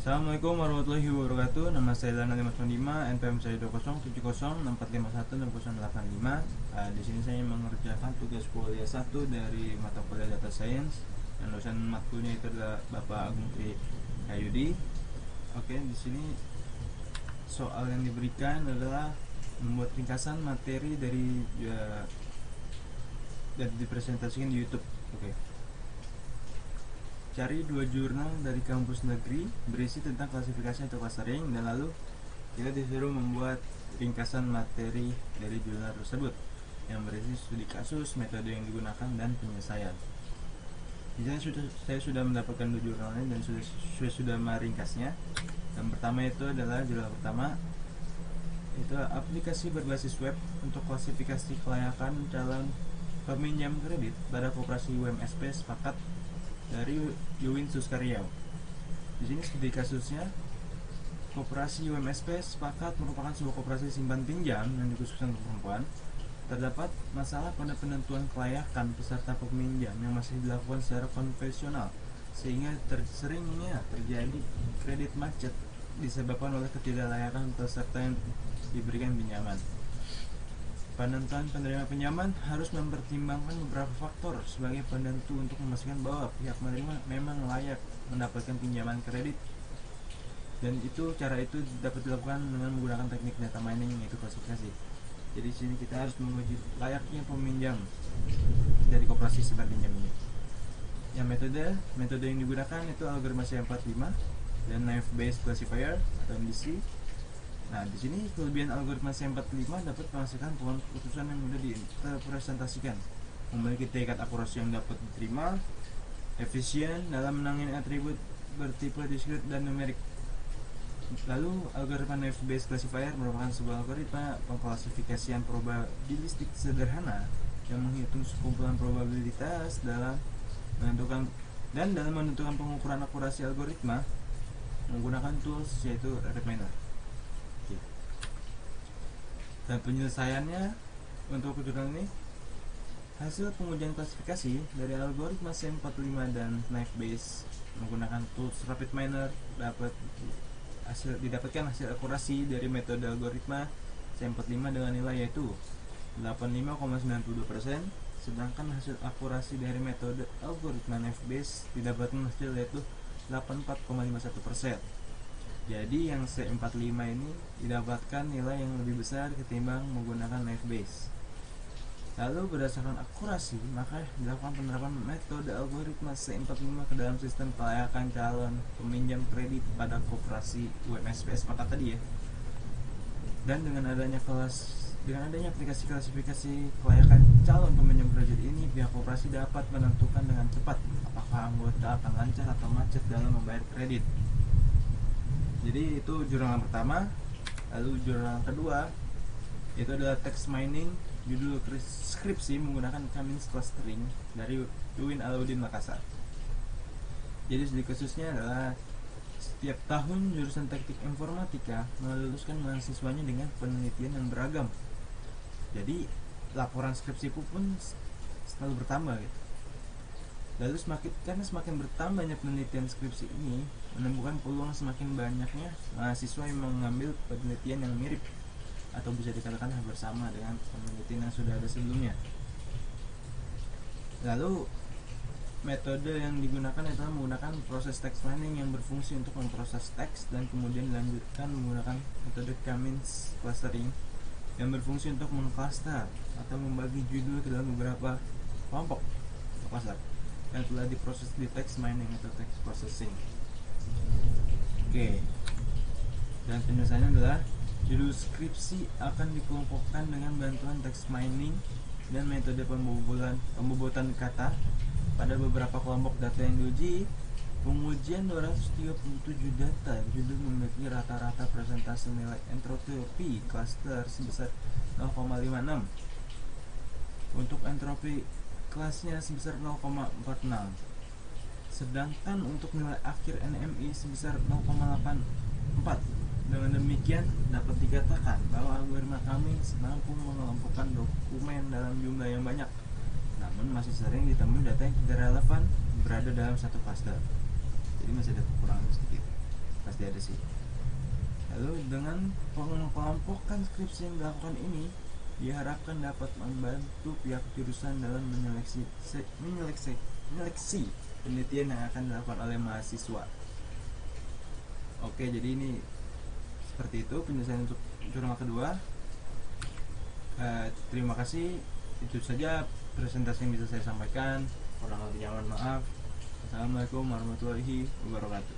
Assalamualaikum warahmatullahi wabarakatuh. Nama saya Lana 595, NPM saya 207064516085. Di sini saya mengerjakan tugas kuliah 1 dari mata kuliah Data Science. Dan dosen matkulnya itu adalah Bapak Agung Tri Hayudi. Oke, di sini soal yang diberikan adalah membuat ringkasan materi dan dipresentasikan di YouTube. Oke. Cari 2 jurnal dari kampus negeri berisi tentang klasifikasi atau clustering, dan lalu kita disuruh membuat ringkasan materi dari jurnal tersebut yang berisi studi kasus, metode yang digunakan, dan penyelesaian. Di sini saya sudah mendapatkan 2 jurnalnya dan sudah meringkasnya. Yang pertama itu adalah jurnal pertama, itu aplikasi berbasis web untuk klasifikasi kelayakan calon peminjam kredit pada koperasi UMSP sepakat, dari Yuwin Suskaryao. Di sini studi kasusnya, koperasi UMSP sepakat merupakan sebuah koperasi simpan pinjam yang dikhususkan untuk perempuan. Terdapat masalah pada penentuan kelayakan peserta peminjam yang masih dilakukan secara konvensional, sehingga seringnya terjadi kredit macet disebabkan oleh ketidaklayakan peserta yang diberikan pinjaman. Penentuan penerima pinjaman harus mempertimbangkan beberapa faktor sebagai penentu untuk memastikan bahwa pihak penerima memang layak mendapatkan pinjaman kredit, dan cara itu dapat dilakukan dengan menggunakan teknik data mining, yaitu klasifikasi. Jadi di sini kita harus menguji layaknya peminjam dari koperasi simpan pinjam ini. Yang metode yang digunakan itu algoritma C45 dan Naive Bayes Classifier atau NBC. Nah, di sini kelebihan algoritma C45 dapat menghasilkan keputusan yang mudah direpresentasikan, memiliki tingkat akurasi yang dapat diterima, efisien dalam menangani atribut bertipe diskrit dan numerik. Lalu algoritma Naive Bayes Classifier merupakan sebuah algoritma pengklasifikasian probabilistik sederhana yang menghitung sekumpulan probabilitas dalam menentukan pengukuran akurasi algoritma menggunakan tools yaitu RapidMiner. Dan penyelesaiannya untuk jurnal ini, hasil pengujian klasifikasi dari algoritma C45 dan Naive Bayes menggunakan tools RapidMiner didapatkan hasil akurasi dari metode algoritma C45 dengan nilai yaitu 85,92%, sedangkan hasil akurasi dari metode algoritma Naive Bayes didapatkan hasil yaitu 84,51%. Jadi yang C45 ini didapatkan nilai yang lebih besar ketimbang menggunakan Naive Bayes. Lalu berdasarkan akurasi, maka dilakukan penerapan metode algoritma C45 ke dalam sistem kelayakan calon peminjam kredit pada koperasi UMSP sepakat tadi ya. Dan dengan adanya aplikasi klasifikasi kelayakan calon peminjam kredit ini, pihak koperasi dapat menentukan dengan cepat apakah anggota akan lancar atau macet dalam membayar kredit. Jadi itu jurnal pertama. Lalu jurnal kedua itu adalah text mining, judul skripsi menggunakan Cummins clustering dari UIN Alauddin Makassar. Jadi studi kasusnya adalah setiap tahun jurusan teknik informatika meluluskan mahasiswanya dengan penelitian yang beragam. Jadi laporan skripsi pun selalu bertambah gitu. Lalu semakin bertambahnya penelitian skripsi ini, menemukan peluang semakin banyaknya mahasiswa yang mengambil penelitian yang mirip atau bisa dikatakan hampir sama dengan penelitian yang sudah ada sebelumnya. Lalu metode yang digunakan adalah menggunakan proses text mining yang berfungsi untuk memproses teks dan kemudian dilanjutkan menggunakan metode Cummins clustering yang berfungsi untuk mengcluster atau membagi judul ke dalam beberapa kelompok atau cluster yang telah diproses di text mining atau text processing. Oke. Dan penyelesaiannya adalah judul skripsi akan dikelompokkan dengan bantuan text mining dan metode pembobotan kata pada beberapa kelompok data yang diuji. Pengujian 237 data judul memiliki rata-rata presentase nilai entropi cluster sebesar 0,56. Untuk entropi kelasnya sebesar 0,46, sedangkan untuk nilai akhir NMI sebesar 0,84. Dengan demikian dapat dikatakan bahwa algoritma Cummins mampu mengelompokkan dokumen dalam jumlah yang banyak, namun masih sering ditemui data yang tidak relevan berada dalam satu cluster. Jadi masih ada kekurangan sedikit. pasti ada sih. Lalu dengan pengelompokan skripsi yang dilakukan ini diharapkan dapat membantu pihak jurusan dalam menyeleksi penelitian yang akan dilakukan oleh mahasiswa. Oke, jadi ini seperti itu penjelasan untuk jurnal kedua. Terima kasih, itu saja presentasi yang bisa saya sampaikan. Kurang lebihnya mohon maaf. Assalamualaikum warahmatullahi wabarakatuh.